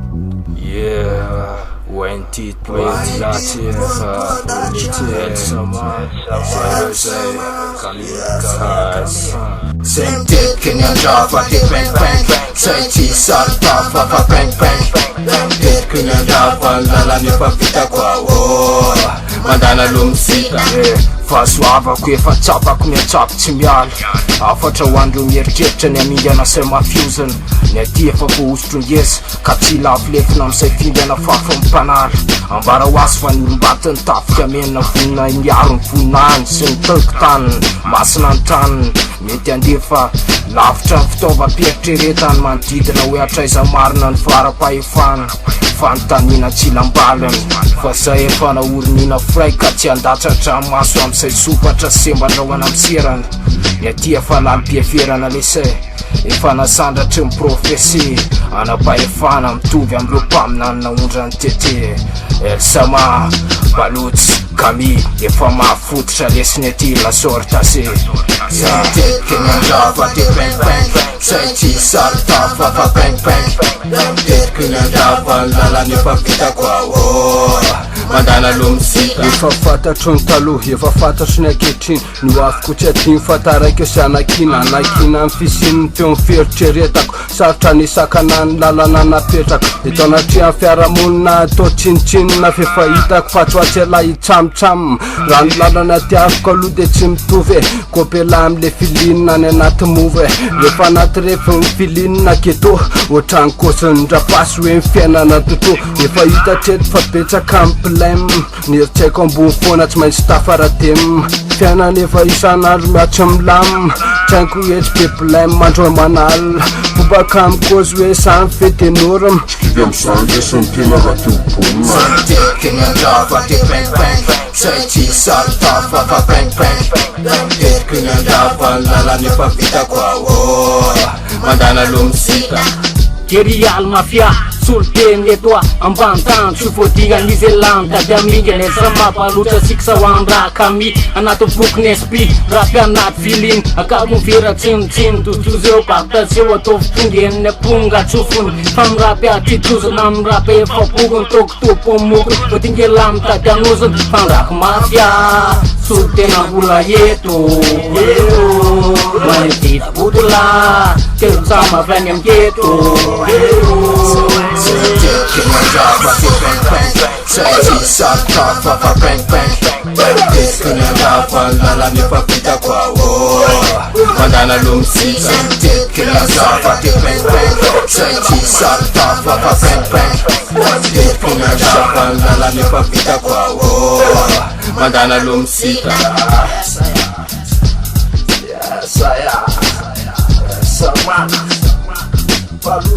Yeah, when it plays that same dick in your jaw, but it bang bang. Say cheese on top of a bang bang. Dick in your jaw, lala ni papita kwa wo. Madana lumsita. Fahazavako efa tsapako miatsapy tsy miala afatra hoandro mieritreritra ny amingana say mafiozana ny aty efa voahosotro ngeza ka tsy lafolefina am'say fingana fafa mimpanala ambara ho azy fa ny olombatiny tafika menina vonina miaro ny voninany sy ny tokotany masina ny tranony mety andefa lavitra ny fitaovam-pieritrretany manodidina hoe atraiza marina ny fara-pahefana fanontaniana tsy lambalany fa zay efa naorinina fray ka tsy andatratra maso am'say sopatra sembandrahoana amserany ny aty efa lalym-piaferana lesay efa nasandratry ny profese anapahefana mitovy am'ireo mpaminany naondrany tete elsama balotsy kami efa mahafototra lesiny aty la sorta se tetikynandrava te bang bang say tsy sartafa fa bang bang tetikynandrava lalany efa vitako ao mandana lomsita efa fantatro ny taloha efa fantatro ny ankehitriny no afoko tsy adiny fataraiko sy anakina anakina amin'ny fisin'ny teo miferitreretako sarotra ny sakanany lalana napetrako eto anatria fiarahamonina atao tsinitsinina fefahitako fa tsy oatsy ala hitsamitsam raha ny lalana tiaviko aloha de tsy mitovy kopela am'le filinina any anaty move rehefa anaty refa ny filinina keto ohatrany kosiny drapasy hoe mifiainana toto efa hita treto fa betsaka amplem nieritsaiko ambony foana tsy maintsy tafaradem fiainana efa isan'andro miatso milam tsaiko hetry be plem mandro manal fobaka amikozy hoe samy fetenora tetikynandrava te bang bang say tsy sartafa fa bang bang tetikynandrava lalany efa vitako ao mandana lomsita Kerial mafia sulten letoa ambantan sufotigan izelanta damingen sama paluta siksa wandra kami anato buknespi rapianat filin akakung vira cin tu pakta sewa tof tungen ne punga cufun fam rapia titus nam rape fopugun tok tupumuk putinggelam tadanuzun pangrak mafia sulten abula yetu Waniti putula sama fanyam yetu tetikynandrava te bang bang say tsy sartafa fa bang bang tetikynandrava lalany efa vitako ao mandana lomsita tetikynandrava te bang bang say tsy sartafa fa bang bang tetikynandrava lalany efa vitako ao mandana lomsita saya sama palu